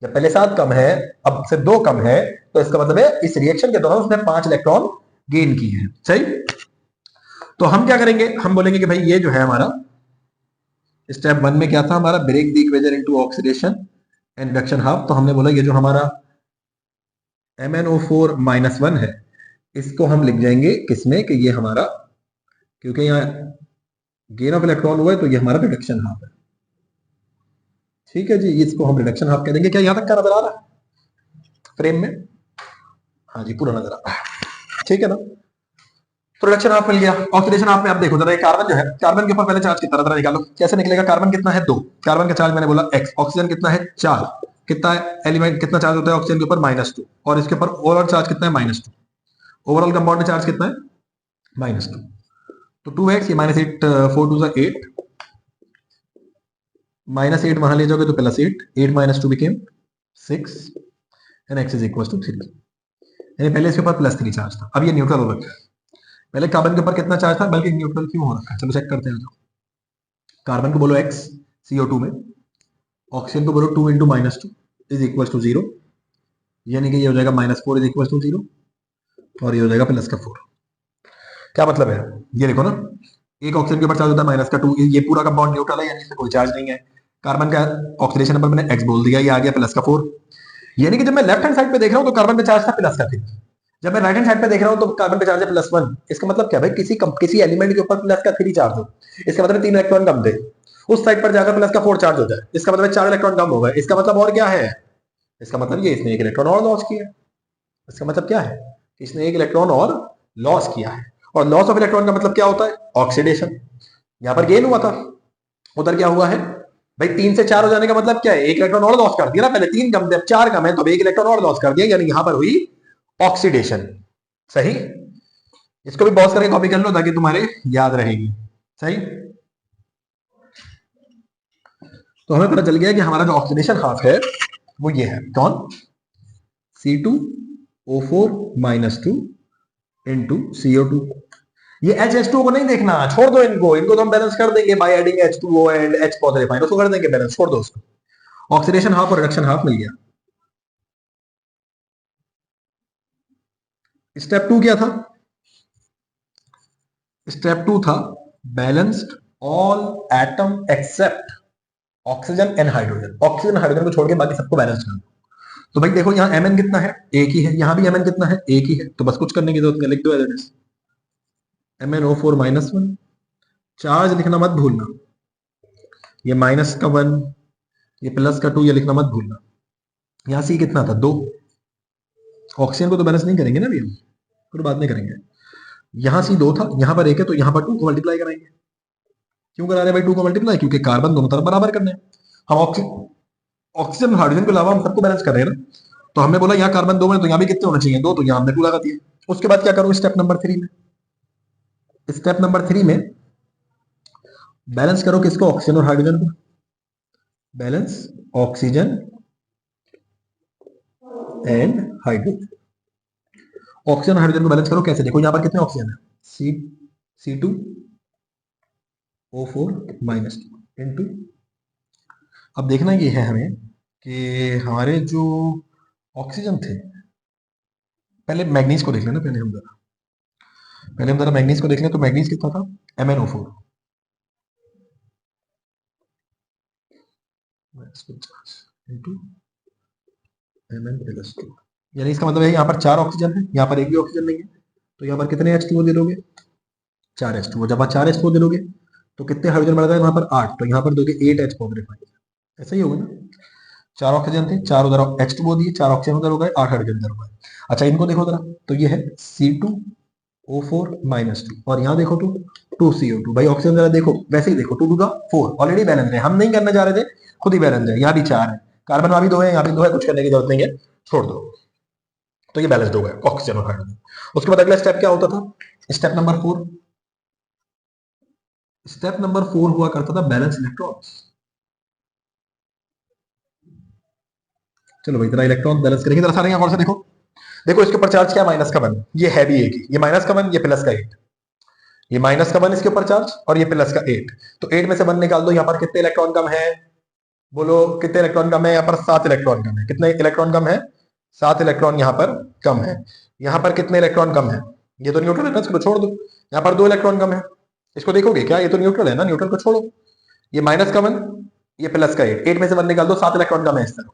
जब पहले 7 कम है अब सिर्फ 2 कम है, तो इसका मतलब है इस रिएक्शन के दौरान उसने 5 इलेक्ट्रॉन गेन किए हैं। सही। तो हम क्या करेंगे? हम बोलेंगे कि भाई ये जो है हमारा स्टेप 1 में क्या था हमारा? Break the equation into oxidation and reduction half. तो हमने बोला ये जो हमारा MnO4 -1 है इसको हम लिख जाएंगे किसमें कि ये हमारा, क्योंकि यहाँ गेन ऑफ इलेक्ट्रॉन हुआ है तो ये हमारा रिडक्शन हाफ है। ठीक है जी, इसको हम रिडक्शन हाफ कह देंगे। क्या यहां तक का नजर आ रहा है फ्रेम में? हाँ जी, पूरा नजर आ रहा है। ठीक है ना? तो रिडक्शन हाफ मिल गया। ऑक्सीडेशन हाफ में आप देखो जरा, कार्बन जो है, कार्बन के ऊपर पहले चार्ज कितना तरह निकालो। कैसे निकलेगा? कार्बन कितना है? 2। कार्बन का चार्ज मैंने बोला x। ऑक्सीजन कितना है? 4। कितना है एलिमेंट, कितना चार्ज होता है ऑक्सीजन के ऊपर? -2 और इसके ऊपर ओवरऑल चार्ज कितना है? -2। ओवरऑल कंपाउंड में चार्ज कितना है? -2। तो 2x, ये -8, 4 2 8, -8 वहां ले जाओगे तो +8, 8 - 2 became 6 and x is equal to 3। यानी पहले इसके ऊपर +3 चार्ज था, अब ये न्यूट्रल हो रखा है। पहले कार्बन के ऊपर कितना चार्ज था, बल्कि न्यूट्रल क्यों हो रखा है? चलो चेक करते हैं। तो कार्बन को बोलो x CO2 में, ऑक्सीजन को बोलो 2 × -2 इज इक्वल टू 0, यानी कि ये हो जाएगा -4 इज इक्वल टू 0 और ये हो जाएगा +4। क्या मतलब है? ये देखो ना, एक ऑक्सीजन के ऊपर चार्ज होता है -2, ये पूरा कंपाउंड न्यूट्रल है, यानी इसमें कोई चार्ज नहीं है। कार्बन का ऑक्सीडेशन नंबर मैंने x बोल दिया, ये आ गया +4। यानी कि जब मैं लेफ्ट हैंड साइड पे देख रहा हूं तो कार्बन पे चार्ज था +3, जब मैं राइट हैंड साइड पे देख रहा हूं तो कार्बन पे चार्ज है +1। इसका मतलब क्या भाई? किसी एलिमेंट के ऊपर +3 चार्ज हो, इसका मतलब 3 इलेक्ट्रॉन कम थे, उस साइड पर जाकर +4 चार्ज हो जाए, इसका मतलब 4 इलेक्ट्रॉन कम हो गए। इसका मतलब और क्या है? इसका मतलब ये इसने 1 इलेक्ट्रॉन और लॉस किया। इसका मतलब क्या है? इसने 1 इलेक्ट्रॉन और लॉस किया है। और लॉस ऑफ इलेक्ट्रॉन का मतलब क्या होता है? ऑक्सीडेशन। यहां पर गेन हुआ था, उधर क्या हुआ है भाई? 3 से 4 हो जाने का मतलब क्या है? 1 इलेक्ट्रॉन और लॉस कर दिया ना। पहले 3 कम थे, अब 4 कम है, तो 1 इलेक्ट्रॉन और लॉस कर दिया, यानी यहां पर हुई ऑक्सीडेशन। सही। इसको भी पॉज करके कॉपी कर लो ताकि तुम्हारे याद रहेगी। सही। तो हमें पता चल गया कि हमारा जो ऑक्सीडेशन हाफ है वो ये है। कौन? C2O4-2 into CO2। ये HH2 को नहीं देखना, छोड़ दो इनको, इनको तो हम बैलेंस कर देंगे by adding H2O and H positive ion, उसको कर देंगे बैलेंस, छोड़ दो उसको। ऑक्सीडेशन हाफ और रिडक्शन हाफ मिल गया। स्टेप 2 क्या था? स्टेप 2 था balanced all atom except oxygen and hydrogen. Oxygen hydrogen को छोड़ के बाकी सबको बैलेंस कर दो। तो भाई देखो यहाँ Mn कितना है, एक ही है, यहाँ भी Mn कितना है, एक ही है, तो बस कुछ करने की जरूरत नहीं, लिख दो as it is MnO4-1। Charge लिखना मत भूलना, ये माइनस का 1, ये प्लस का 2, ये लिखना मत भूलना। यहाँ सी कितना था, 2। ऑक्सीजन को तो बैलेंस नहीं करेंगे ना अभी हम, फिर बाद में करेंगे। यहाँ सी 2 था, यहाँ पर 1 है, तो यहाँ पर 2 को मल्टीप्लाई कराएंगे। क्यों करा रहे हैं भाई 2 को मल्टीप्लाई? क्योंकि कार्बन दोनों तरफ बराबर करने हैं। हम ऑक्सीजन हाइड्रोजन के अलावा हम सबको बैलेंस कर रहे हैं ना, तो हमने बोला यहाँ कार्बन 2 में, तो यहाँ भी कितने होने चाहिए, 2, तो यहाँ हमने 2 लगा दिया। उसके बाद क्या करो, स्टेप नंबर 3 में, स्टेप नंबर 3 में बैलेंस करो किसको, ऑक्सीजन और हाइड्रोजन को। Balance oxygen and hydrogen. Oxygen hydrogen को बैलेंस करो कैसे, देखो यहाँ पर कितने ऑक्सीजन है, C2O4-2 इंटू, अब देखना ये है हमें कि हमारे जो ऑक्सीजन थे, पहले मैग्नीज को देख लेना, पहले हम जरा मैग्नीज को देख लें। तो मैग्नीज कितना था, MnO4 इंटू Mn+2, यानी इसका मतलब है यहाँ पर 4 ऑक्सीजन है, यहाँ पर एक भी ऑक्सीजन नहीं है, तो यहाँ पर कितने H2O दे दोगे, 4 H2O। जब आप 4 H2O दे दोगे तो कितने हाइड्रोजन बढ़ जाए, वहां पर 8, तो यहाँ पर दोगे 8 H पॉजिटिव आयन। ऐसा ही होगा ना, 4 ऑक्सीजन थे, 4 उधर H2O दिए, 4 ऑक्सीजन उधर हो गए, 8 हाइड्रोजन इधर हो गए। अच्छा इनको देखो जरा, तो ये है C2O4-2, और यहाँ देखो तो 2CO2। भाई ऑक्सीजन जरा देखो, वैसे ही देखो, 2 2 4 ऑलरेडी बैलेंस है, हम नहीं करने जा रहे थे, खुद ही बैलेंस है। यहाँ भी 4 है, कार्बन वहां भी 2 है, यहाँ भी 2 है, कुछ करने की जरूरत नहीं है, छोड़ दो। तो ये बैलेंस्ड हो गया ऑक्सीजन और हाइड्रोजन। उसके बाद अगला स्टेप क्या होता था, स्टेप नंबर 4। स्टेप नंबर 4 हुआ करता था बैलेंस इलेक्ट्रॉन्स। चलो भाई जरा इलेक्ट्रॉन बैलेंस करेंगे, जरा सारे यहाँ गौर से देखो। देखो इसके ऊपर चार्ज क्या, माइनस का 1, ये है भी एक ही, ये माइनस का 1, ये प्लस का 8, ये माइनस का 1 इसके ऊपर चार्ज, और ये प्लस का 8। तो 8 में से 1 निकाल दो, यहाँ पर कितने इलेक्ट्रॉन कम है, बोलो कितने इलेक्ट्रॉन कम है, यहाँ पर 7 इलेक्ट्रॉन कम है। कितने इलेक्ट्रॉन कम है, 7 इलेक्ट्रॉन यहाँ पर कम है। यहाँ पर कितने इलेक्ट्रॉन कम है, ये तो न्यूट्रल है ना, इसको छोड़ दो। यहाँ पर 2 इलेक्ट्रॉन कम है, इसको देखोगे क्या, ये तो न्यूट्रल है ना, न्यूट्रल को छोड़ो। ये माइनस का 1, ये प्लस का 8, 8 में से 1 निकाल दो, 7 इलेक्ट्रॉन कम है इस तरफ।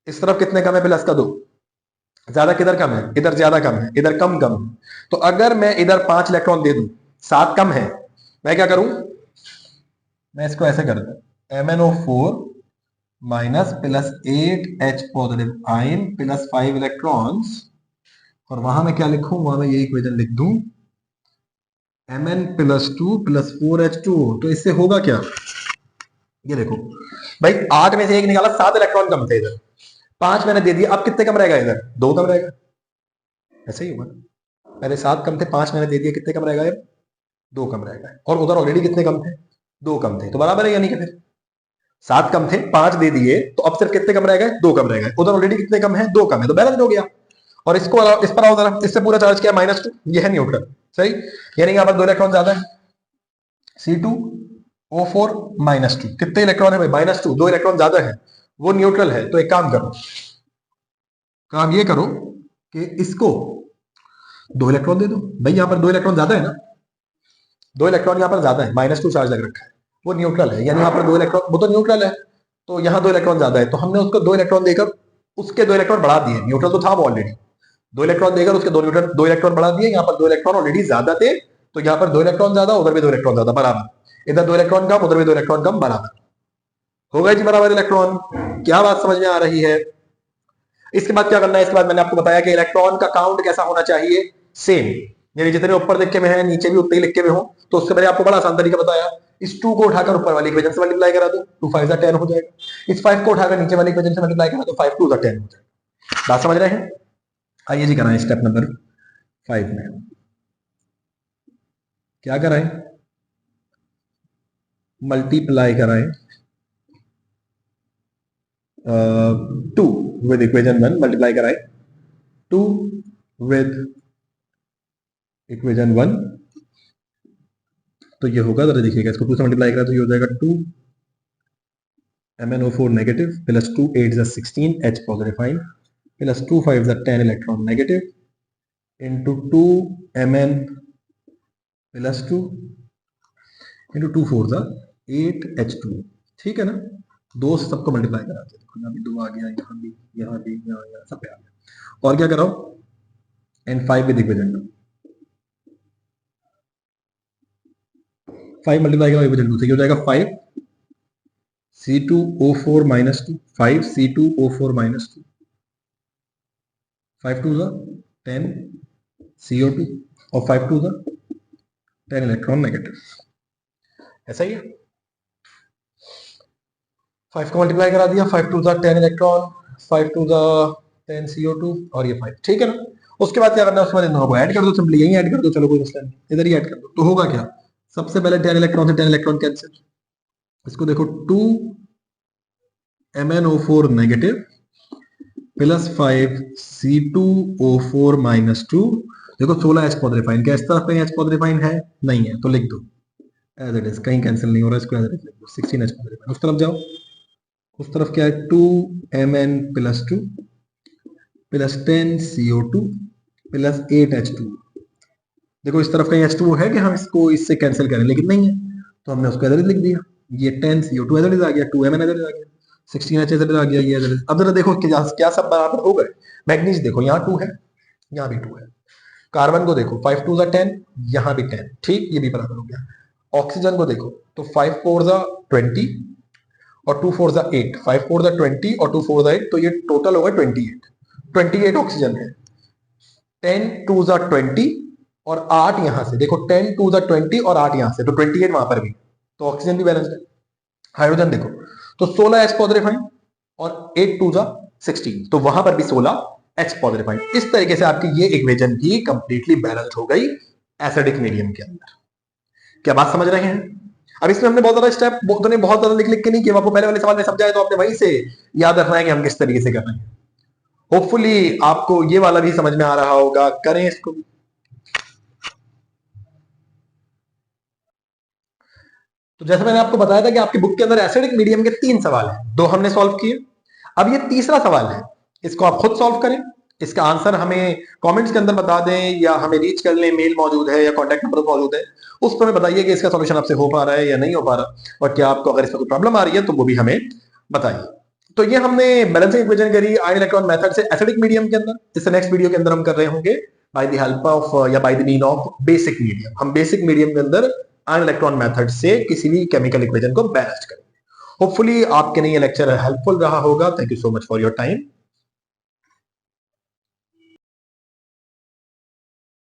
इस तरफ कितने कम है, प्लस का 2। ज्यादा किधर कम है, इधर ज्यादा कम है, इधर कम कम है। तो अगर मैं इधर 5 इलेक्ट्रॉन दे दूं, 7 कम है, मैं क्या करूं, मैं इसको ऐसे कर दूं, MnO4 minus plus 8 H positive ion plus 5 electrons, और वहां मैं क्या लिखूं, वहां मैं ये इक्वेशन लिख दूं Mn+2 प्लस 4H2O। तो इससे होगा क्या, ये देखो भाई 8 में से 1 निकाला, 7 इलेक्ट्रॉन कम थे इधर, 5 मैंने दे दिया, अब कितने कम रहेगा, इधर 2 कम रहेगा। ऐसे ही होगा, पहले 7 कम थे, 5 मैंने दे दिया, कितने कम रहेगा, 2 कम रहेगा। और उधर ऑलरेडी कितने कम थे, 2 कम थे, तो बराबर है, यानी कि फिर 7 कम थे, 5 दे दिए, तो अब सिर्फ कितने कम रहेगा, 2 कम रहेगा। उधर ऑलरेडी कितने कम है, 2 कम है, तो बैलेंस हो गया। और इसको इस पर आओ जरा, इससे पूरा चार्ज किया -2, ये है न्यूट्रल, सही, यानी यहाँ पर 2 इलेक्ट्रॉन ज्यादा है, C2O4-2, कितने इलेक्ट्रॉन है भाई, -2, 2 इलेक्ट्रॉन ज्यादा है, वो न्यूट्रल है। तो एक काम करो, काम ये करो कि इसको 2 इलेक्ट्रॉन दे दो। भाई यहाँ पर 2 इलेक्ट्रॉन ज्यादा है ना, 2 इलेक्ट्रॉन यहाँ पर ज्यादा है, -2 चार्ज लग रखा है, वो न्यूट्रल है, यानी यहाँ पर 2 इलेक्ट्रॉन, वो तो न्यूट्रल है, तो यहाँ 2 इलेक्ट्रॉन ज्यादा है, तो हमने उसको 2 इलेक्ट्रॉन देकर उसके 2 इलेक्ट्रॉन बढ़ा दिए, न्यूट्रल तो था वो ऑलरेडी, 2 इलेक्ट्रॉन देकर उसके 2 इलेक्ट्रॉन बढ़ा दिए। यहाँ पर 2 इलेक्ट्रॉन ऑलरेडी ज्यादा थे, तो यहाँ पर 2 इलेक्ट्रॉन ज्यादा, उधर भी 2 इलेक्ट्रॉन ज्यादा, बराबर। इधर 2 इलेक्ट्रॉन कम, उधर भी 2 इलेक्ट्रॉन कम, बराबर हो गए जी, बराबर इलेक्ट्रॉन। क्या बात समझ में आ रही है? इसके बाद क्या करना है, इसके बाद मैंने आपको बताया कि इलेक्ट्रॉन का काउंट कैसा होना चाहिए, सेम, यानी जितने ऊपर लिखे हुए हैं नीचे भी उतने ही लिखे हुए हो। तो उससे मैंने आपको बड़ा आसान तरीका बताया, इस 2 को उठाकर ऊपर वाली इक्वेशन से मल्टीप्लाई करा दो, 2 5 10 हो जाएगा। इस 5 को उठाकर नीचे वाली इक्वेशन से मल्टीप्लाई करा दो, 5 2 10 हो जाएगा। बात समझ रहे हैं? आइए जी कराएं स्टेप नंबर 5 में, क्या कराएं, मल्टीप्लाई कराएं 2 विद इक्वेशन 1, मल्टीप्लाई कराएं 2 with इक्वेशन 1, तो ये होगा, जरा देखिएगा, इसको 2 से मल्टीप्लाई करा तो ये हो जाएगा 2 MnO4 negative plus 2 8 16 H positive ion plus 2 5 10 electron negative into 2 Mn plus 2 into 2 4 8 H2। ठीक है ना, 2 से सबको मल्टीप्लाई करा दो, देखो यहाँ भी 2 आ गया, यहाँ भी, यहाँ भी, यहाँ सब पे आ गया। और क्या कराओ, एंड 5 विद इक्वेशन 2, 5 मल्टीप्लाई करो इक्वेशन 2 से, क्या हो जाएगा 5 C2O4 minus 2, 5 C2O4 minus 2, 5 2 10 CO2 और 5 2 10 इलेक्ट्रॉन नेगेटिव। ऐसा ही है, 5 को मल्टीप्लाई करा दिया, 5 2 10 इलेक्ट्रॉन, 5 2 10 CO2 और ये 5। ठीक है ना, उसके बाद क्या करना है, उसके बाद इन दोनों को ऐड कर दो, सिंपली यही ऐड कर दो, चलो कोई मसला नहीं, इधर ही ऐड कर दो। तो होगा क्या, सबसे पहले 10 इलेक्ट्रॉन से 10 इलेक्ट्रॉन कैंसिल, इसको देखो 2 MnO4 negative plus 5 C2O4 minus 2, देखो 16 H पॉजिटिव आइन, क्या इस तरफ कहीं H पॉजिटिव आइन है, नहीं है, तो लिख दो एज इट इज, कहीं कैंसिल नहीं हो रहा, इसको एज इट इज लिख दो, 16 H पॉजिटिव आइन। उस तरफ जाओ, उस तरफ क्या है, 2 Mn plus 2 plus 10 CO2 plus 8 H2। देखो इस तरफ कहीं H2 है कि हम इसको इससे कैंसिल करें, लेकिन नहीं है, तो हमने उसको एज इट इज लिख दिया, ये 10 CO2 एज इट इज आ गया, 2 Mn एज इट इज आ गया, 16 H एज इट इज आ गया, ये एज इट इज। अब जरा देखो क्या सब बराबर हो गए, मैग्नीज देखो यहाँ 2 है, यहाँ भी 2 है, कार्बन को देखो 5 2 10, यहाँ भी 10, ठीक, ये भी बराबर हो गया। ऑक्सीजन को देखो तो 5 4 20 और 2 4 8, 5 4 20 और 2 4 8, तो ये टोटल होगा 28 ऑक्सीजन है। 10 2 20 और 8 यहां से, देखो 10 2 20 और 8 यहां से, तो 28 वहां पर भी, तो ऑक्सीजन भी बैलेंस्ड है। हाइड्रोजन देखो तो 16 H पॉजिटिव आइन और 8 2 16, तो वहां पर भी 16 H पॉजिटिव आइन। इस तरीके से आपकी ये इक्वेशन भी कंप्लीटली बैलेंस्ड हो गई एसिडिक मीडियम के अंदर। क्या बात समझ रहे हैं? अब इसमें हमने बहुत ज्यादा स्टेप बहुत ज्यादा लिख के नहीं किया, आपको पहले वाले सवाल में समझाया, तो आपने वहीं से याद रखना है कि हम किस तरीके से कर रहे हैं। होपफुली आपको ये वाला भी समझ में आ रहा होगा, करें इसको। तो जैसे मैंने आपको बताया था कि आपकी बुक के अंदर एसिडिक मीडियम के 3 सवाल हैं, 2 हमने सॉल्व किए, अब ये तीसरा सवाल है, इसको आप खुद सॉल्व करें, इसका आंसर हमें कमेंट्स के अंदर बता दें या हमें रीच कर लें, मेल मौजूद है या कॉन्टैक्ट नंबर मौजूद है, उस पर हमें बताइए कि इसका सॉल्यूशन आपसे हो पा रहा है या नहीं हो पा रहा, और क्या आपको अगर इसमें कोई प्रॉब्लम आ रही है तो वो भी हमें बताइए। तो ये हमने बैलेंसिंग इक्वेशन करी आयन इलेक्ट्रॉन मेथड से एसिडिक मीडियम के अंदर। इस नेक्स्ट वीडियो के अंदर हम कर रहे होंगे बाय द हेल्प ऑफ या by the mean of basic medium. हम बेसिक मीडियम के अंदर आयन इलेक्ट्रॉन मेथड से किसी भी केमिकल इक्वेशन को बैलेंस करेंगे। होपफुली आपके लिए ये लेक्चर हेल्पफुल रहा होगा। Thank you so much for your time.